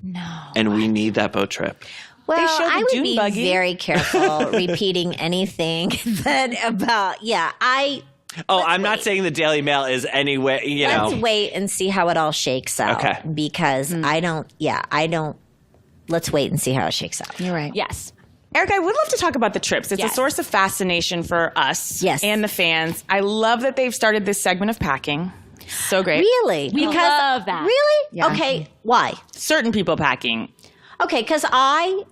No. And we need that boat trip. Well, showed the I would dune be buggy. very careful repeating anything I'm not saying the Daily Mail is anyway, Let's wait and see how it all shakes out. Okay. Because I don't. Let's wait and see how it shakes out. You're right. Yes. Erica, I would love to talk about the trips. It's Yes. a source of fascination for us Yes. and the fans. I love that they've started this segment of packing. So great. Really? We love that. Really? Yeah. Okay. Why? Certain people packing. Okay, because I'll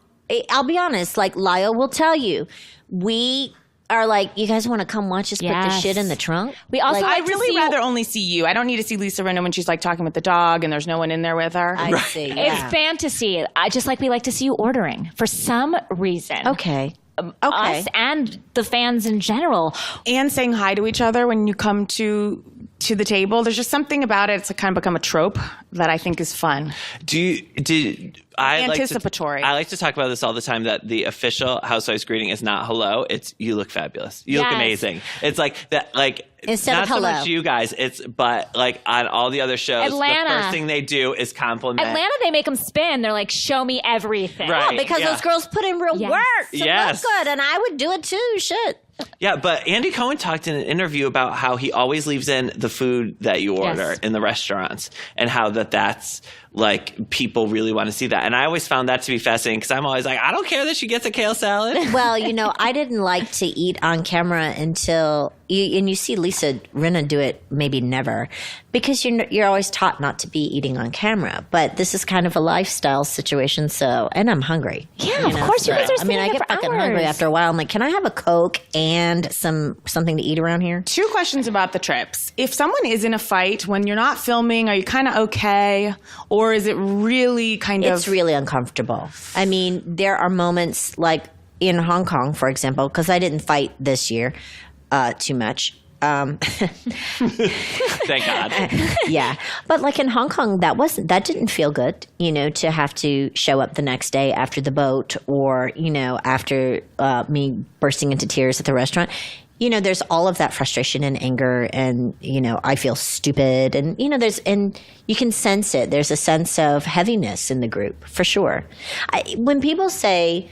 be honest. Like Lyle will tell you, we are like, you guys want to come watch us put the Yes. shit in the trunk? We also I like to really see rather only see you. I don't need to see Lisa Rinna when she's like talking with the dog and there's no one in there with her. I see. It's Yeah. fantasy. Just like we like to see you ordering for some reason. Okay. Us and the fans in general. And saying hi to each other when you come to the table. There's just something about it. It's kind of become a trope that I think is fun. Anticipatory. I like to talk about this all the time, that the official Housewives greeting is not hello, it's you look fabulous. You look Yes. amazing. It's like that, like Instead not of so hello. much you guys, but like on all the other shows, Atlanta. the first thing they do is compliment. Atlanta, they make them spin. They're like, show me everything. Right. Because Yeah. those girls put in real Yes. work to Yes. look good, and I would do it too. Shit. Yeah, but Andy Cohen talked in an interview about how he always leaves in the food that you order Yes. in the restaurants, and how that's like people really want to see that. And I always found that to be fascinating because I'm always like, I don't care that she gets a kale salad. Well, I didn't like to eat on camera until you see Lisa Rinna do it, maybe never, because you're always taught not to be eating on camera. But this is kind of a lifestyle situation, and I'm hungry. Yeah, of course. You guys are I mean, sitting I there get for fucking hours. hungry after a while. I'm like, can I have a Coke and something to eat around here? 2 questions about the trips. If someone is in a fight when you're not filming, are you kind of okay? Or is it really kind of... It's really uncomfortable. I mean, there are moments like in Hong Kong, for example, because I didn't fight this year too much. Thank God. Yeah, but like in Hong Kong, that didn't feel good. To have to show up the next day after the boat, or after me bursting into tears at the restaurant. There's all of that frustration and anger, and I feel stupid, and and you can sense it. There's a sense of heaviness in the group for sure. When people say,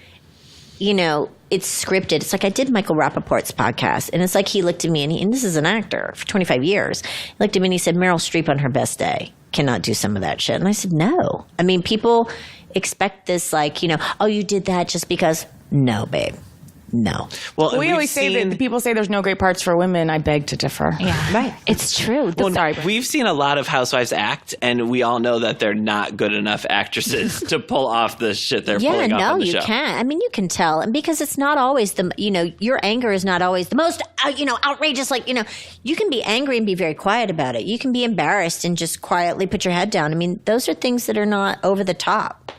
it's scripted. It's like I did Michael Rappaport's podcast, and it's like he looked at me, and this is an actor for 25 years. He looked at me and he said, Meryl Streep on her best day cannot do some of that shit. And I said, no. I mean, people expect this like, oh, you did that just because. No, babe. no. Well, We always say that people say there's no great parts for women. I beg to differ. Yeah, right. It's true. We've seen a lot of housewives act, and we all know that they're not good enough actresses to pull off the shit they're pulling off on the show. You can't. I mean, you can tell. And because it's not always your anger is not always the most, outrageous. Like, you can be angry and be very quiet about it. You can be embarrassed and just quietly put your head down. I mean, those are things that are not over the top.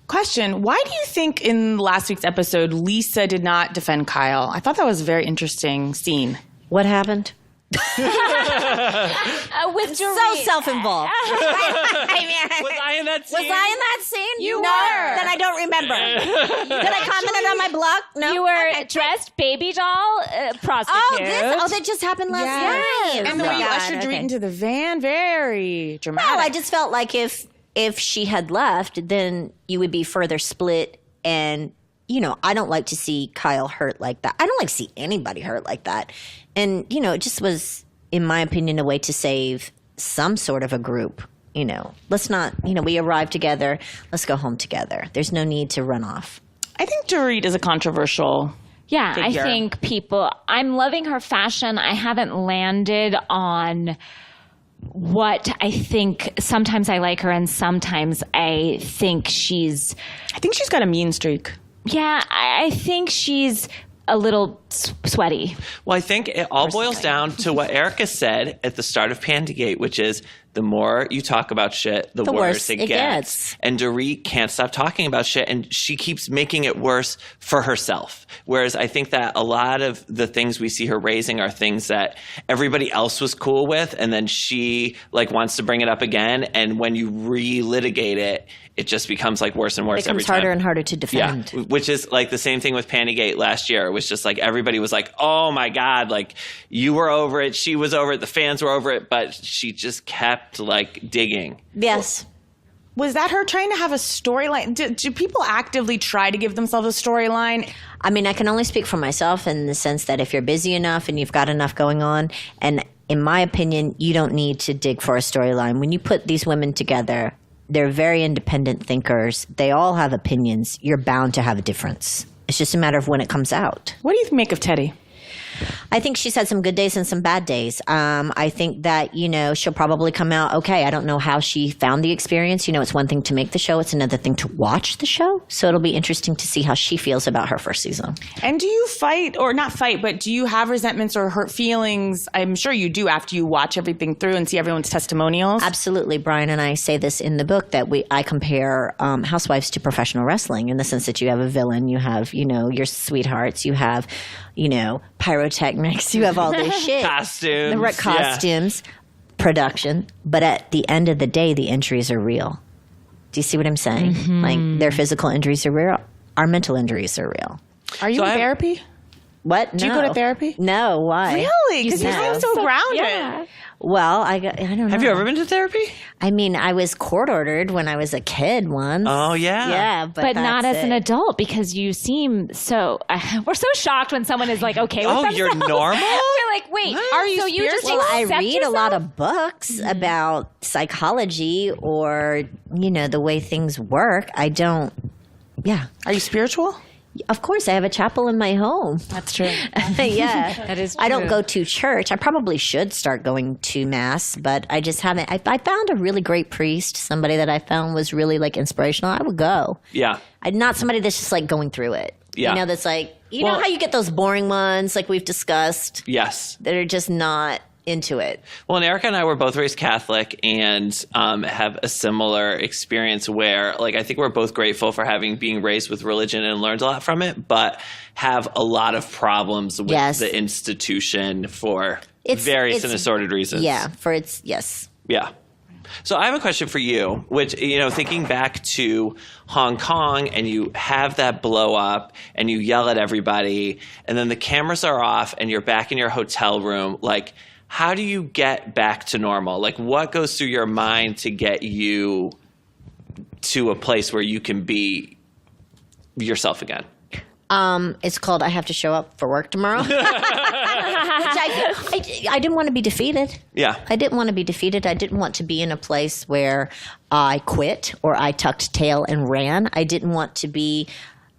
Question, why do you think in last week's episode Lisa did not defend Kyle? I thought that was a very interesting scene. What happened? With So self-involved. Was I in that scene? Was I in that scene? You no, were. then I don't remember. Did I comment it on my blog? No. You were dressed baby doll prostitute. That just happened last night. And the way you ushered Dorit into the van, very dramatic. Well, I just felt like if she had left, then you would be further split. And, I don't like to see Kyle hurt like that. I don't like to see anybody hurt like that. And, it just was, in my opinion, a way to save some sort of a group. Let's not, we arrived together. Let's go home together. There's no need to run off. I think Dorit is a controversial Yeah, figure. I think I'm loving her fashion. I haven't landed on what I think. Sometimes I like her and sometimes I think she's got a mean streak. Yeah, I think she's a little sweaty. Well, I think it all boils down to what Erika said at the start of Pandygate, which is the more you talk about shit, the worse it gets. And Dorit can't stop talking about shit, and she keeps making it worse for herself. Whereas I think that a lot of the things we see her raising are things that everybody else was cool with, and then she wants to bring it up again. And when you relitigate it, it just becomes worse and worse every time. It becomes harder and harder to defend. Yeah, which is the same thing with Pandygate last year. It was just everybody was oh my God, you were over it, she was over it, the fans were over it, but she just kept digging. Yes. Was that her trying to have a storyline? Do people actively try to give themselves a storyline? I mean, I can only speak for myself in the sense that if you're busy enough and you've got enough going on, and in my opinion, you don't need to dig for a storyline. When you put these women together, they're very independent thinkers. They all have opinions. You're bound to have a difference. It's just a matter of when it comes out. What do you make of Teddy? I think she's had some good days and some bad days. I think that, she'll probably come out okay. I don't know how she found the experience. It's one thing to make the show. It's another thing to watch the show. So it'll be interesting to see how she feels about her first season. And do you fight, or not fight, but do you have resentments or hurt feelings? I'm sure you do after you watch everything through and see everyone's testimonials. Absolutely. Brian and I say this in the book that I compare Housewives to professional wrestling in the sense that you have a villain, you have, your sweethearts, you have, pyrotechnics, you have all this shit. Costumes. The right costumes, production. But at the end of the day, the injuries are real. Do you see what I'm saying? Mm-hmm. Their physical injuries are real. Our mental injuries are real. Are you in therapy? What? Do you go to therapy? No. Why? Really? Because you seem so grounded. Yeah. Well, I don't know. Have you ever been to therapy? I mean, I was court ordered when I was a kid once. Oh, yeah. Yeah, but not as an adult because you seem so. We're so shocked when someone is okay with themselves. You're normal? We're wait, are you so you just Well, I accept read yourself? a lot of books about psychology or, the way things work. I don't. Yeah. Are you spiritual? Of course, I have a chapel in my home. That's true. Yeah. That is I don't true. go to church. I probably should start going to mass, but I just haven't. I found a really great priest, somebody that I found was really inspirational. I would go. Yeah. I'm not somebody that's just going through it. Yeah. That's know how you get those boring ones we've discussed Yes. that are just not into it. Well, and Erika and I were both raised Catholic and have a similar experience where, I think we're both grateful for being raised with religion and learned a lot from it, but have a lot of problems with the institution for various and assorted reasons. Yeah, yes. Yeah. So I have a question for you, which, thinking back to Hong Kong and you have that blow up and you yell at everybody and then the cameras are off and you're back in your hotel room, how do you get back to normal? What goes through your mind to get you to a place where you can be yourself again? It's called I have to show up for work tomorrow. I didn't want to be defeated. Yeah. I didn't want to be defeated. I didn't want to be in a place where I quit or I tucked tail and ran. I didn't want to be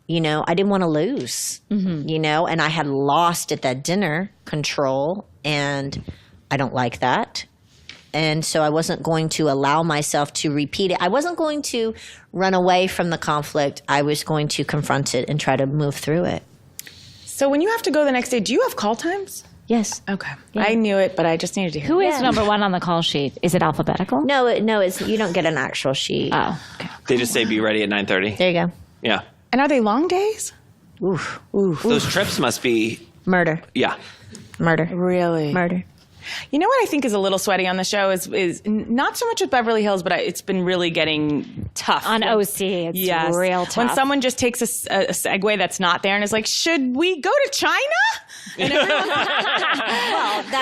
I didn't want to lose, and I had lost at that dinner control, and I don't like that. And so I wasn't going to allow myself to repeat it. I wasn't going to run away from the conflict. I was going to confront it and try to move through it. So when you have to go the next day, do you have call times? Yes. Okay. Yeah. I knew it, but I just needed to hear Who it. is number one on the call sheet? Is it alphabetical? No, it's you don't get an actual sheet. Oh, okay. They just say be ready at 9:30. There you go. Yeah. And are they long days? Oof. Those trips must be. Murder. Yeah. Murder. Really? Murder. You know what I think is a little sweaty on the show is not so much with Beverly Hills, but it's been really getting tough. On OC, it's real tough. When someone just takes a segue that's not there and is like, should we go to China? And everyone's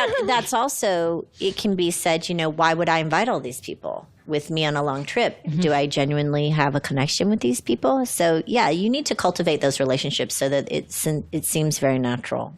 Well, that's also, it can be said, why would I invite all these people with me on a long trip? Mm-hmm. Do I genuinely have a connection with these people? So, yeah, you need to cultivate those relationships so that it seems very natural.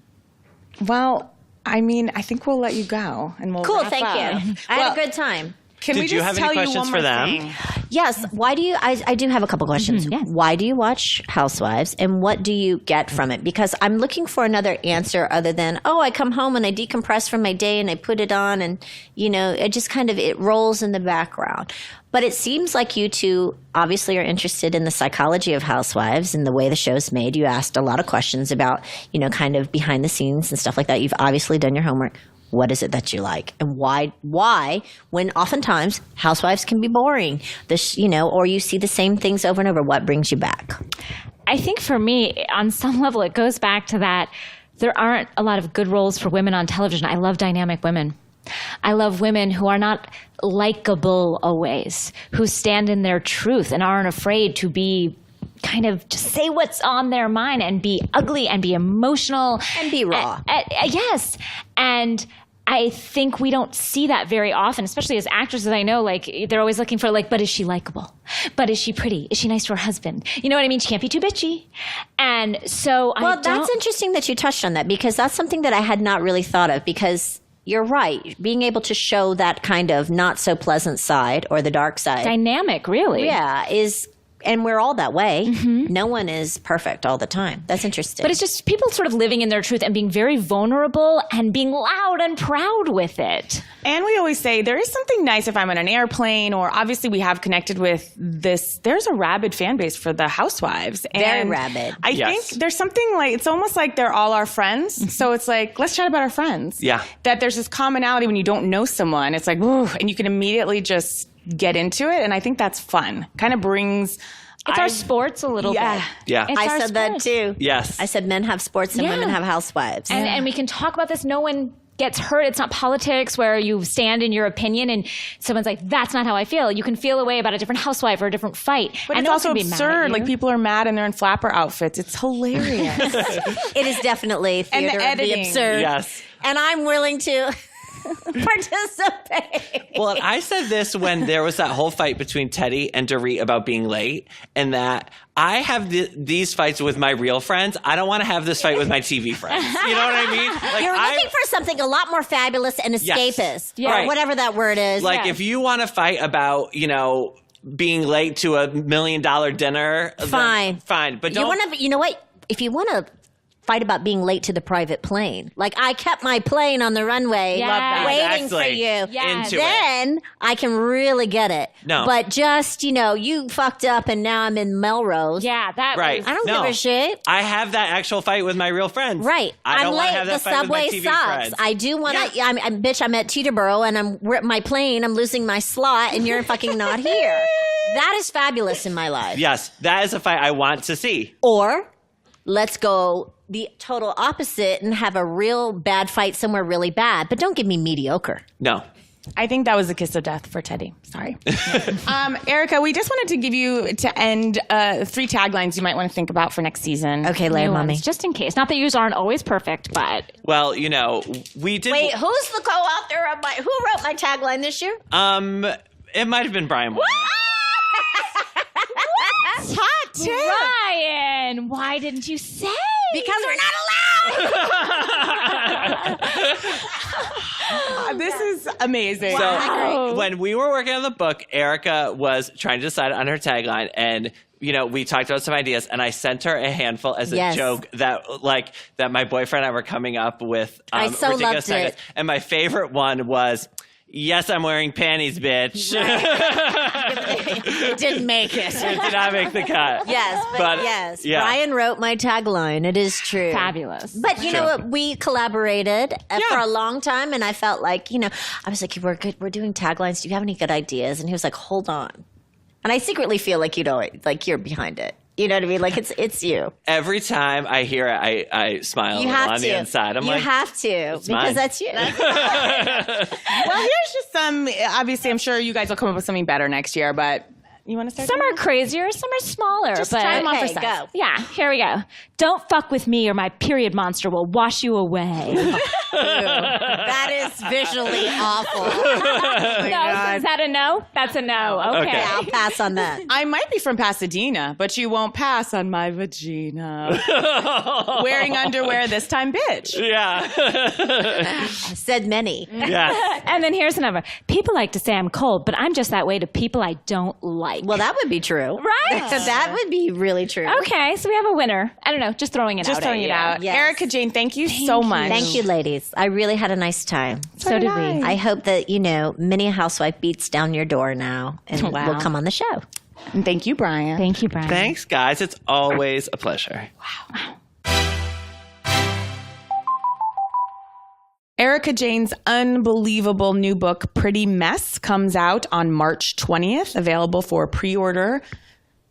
Well, I mean, I think we'll let you go, and we'll cool. wrap Thank up. you. I had a good time. Can Did we you just have tell any you questions one for more them? thing? Yes. Why do you? I do have a couple questions. Yes. Why do you watch Housewives, and what do you get from it? Because I'm looking for another answer other than, I come home and I decompress from my day and I put it on, and it just kind of it rolls in the background. But it seems like you two obviously are interested in the psychology of housewives and the way the show's made. You asked a lot of questions about, kind of behind the scenes and stuff like that. You've obviously done your homework. What is it that you like? And why, when oftentimes housewives can be boring, or you see the same things over and over, what brings you back? I think for me, on some level, it goes back to that there aren't a lot of good roles for women on television. I love dynamic women. I love women who are not likable always, who stand in their truth and aren't afraid to be kind of just say what's on their mind and be ugly and be emotional. And be raw. Yes. And I think we don't see that very often, especially as actresses. I know, they're always looking for, but is she likable? But is she pretty? Is she nice to her husband? You know what I mean? She can't be too bitchy. And so that's interesting that you touched on that, because that's something that I had not really thought of, because you're right. Being able to show that kind of not so pleasant side, or the dark side. Dynamic, really. Yeah, and we're all that way. Mm-hmm. No one is perfect all the time. That's interesting. But it's just people sort of living in their truth and being very vulnerable and being loud and proud with it. And we always say there is something nice if I'm on an airplane, or obviously we have connected with this. There's a rabid fan base for the Housewives. Very and rabid. I think there's something it's almost like they're all our friends. So it's let's chat about our friends. Yeah. That there's this commonality when you don't know someone. It's ooh, and you can immediately just get into it. And I think that's fun. Kind of brings... It's our sports a little bit. Yeah. I said that too. Yes. I said men have sports and women have housewives. And we can talk about this. No one gets hurt. It's not politics where you stand in your opinion and someone's like, that's not how I feel. You can feel a way about a different housewife or a different fight. But it's also absurd. People are mad and they're in flapper outfits. It's hilarious. It is definitely theater of the absurd. Yes. And I'm willing to... participate. Well, I said this when there was that whole fight between Teddy and Dorit about being late, and that I have these fights with my real friends. I don't want to have this fight with my TV friends. You know what I mean? You're looking for something a lot more fabulous and escapist, Right. or whatever that word is. If you want to fight about, being late to $1 million dinner, fine. But don't. You know what? If you want to fight about being late to the private plane. I kept my plane on the runway waiting for you. Yes. Then I can really get it. No. But just, you fucked up and now I'm in Melrose. Yeah, that Right. was... I don't give a shit. I have that actual fight with my real friends. Right. I don't I'm want to late. have that The fight subway with my TV sucks. friends. I do want to. I'm at Teterboro and we're at my plane. I'm losing my slot and you're fucking not here. That is fabulous in my life. Yes, that is a fight I want to see. Or let's go the total opposite and have a real bad fight somewhere really bad. But don't give me mediocre. No. I think that was the kiss of death for Teddy. Sorry. Erika, we just wanted to give you, to end, 3 taglines you might want to think about for next season. Okay, lay New on me. ones, just in case. Not that yours aren't always perfect, but... Well, we did... Wait, who's the co-author of who wrote my tagline this year? It might have been Brian Warner. Hot tip. Ryan, why didn't you say? Because we're not allowed. This is amazing. So when we were working on the book, Erika was trying to decide on her tagline, and we talked about some ideas, and I sent her a handful as a joke that my boyfriend and I were coming up with. I so ridiculous loved it. taglines. And my favorite one was, "Yes, I'm wearing panties, bitch." It didn't make it. It did not make the cut. Yes, but yes. Yeah. Brian wrote my tagline. It is true. Fabulous. But you know what? We collaborated for a long time, and I felt like, I was like, we're good. We're doing taglines. Do you have any good ideas? And he was like, hold on. And I secretly feel like, you're behind it. You know what I mean? Like it's you. Every time I hear it, I smile You have on to. the inside. You have to because mine. that's you. Well, here's just some. Obviously, I'm sure you guys will come up with something better next year, but you want to start? Some are crazier, some are smaller. Just but try them on for Okay, size. go. Yeah, here we go. Don't fuck with me or my period monster will wash you away. That is visually awful. No, is that a no? That's a no. Okay. Okay. I'll pass on that. I might be from Pasadena, but you won't pass on my vagina. Wearing underwear this time, bitch. Yeah. Said many. Yes. And then here's another. People like to say I'm cold, but I'm just that way to people I don't like. Well, that would be true. Right? That would be really true. Okay, so we have a winner. I don't know, just throwing it out. Just throwing it out. Yes. Erika Jayne, thank you so much. Thank you, ladies. I really had a nice time. So did we. I hope that, many a housewife beats down your door now and Wow. will come on the show. And thank you, Brian. Thank you, Brian. Thanks, guys. It's always a pleasure. Erika Jayne's unbelievable new book, Pretty Mess, comes out on March 20th, available for pre-order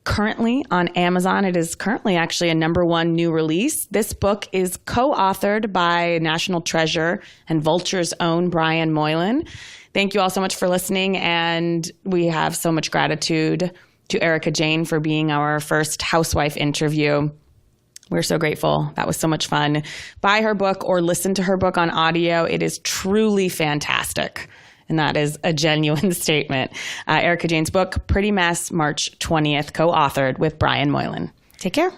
currently on Amazon. It is currently actually a #1 new release. This book is co-authored by National Treasure and Vulture's own Brian Moylan. Thank you all so much for listening, and we have so much gratitude to Erika Jayne for being our first housewife interview. We're so grateful. That was so much fun. Buy her book or listen to her book on audio. It is truly fantastic. And that is a genuine statement. Erika Jayne's book, Pretty Mess, March 20th, co-authored with Brian Moylan. Take care.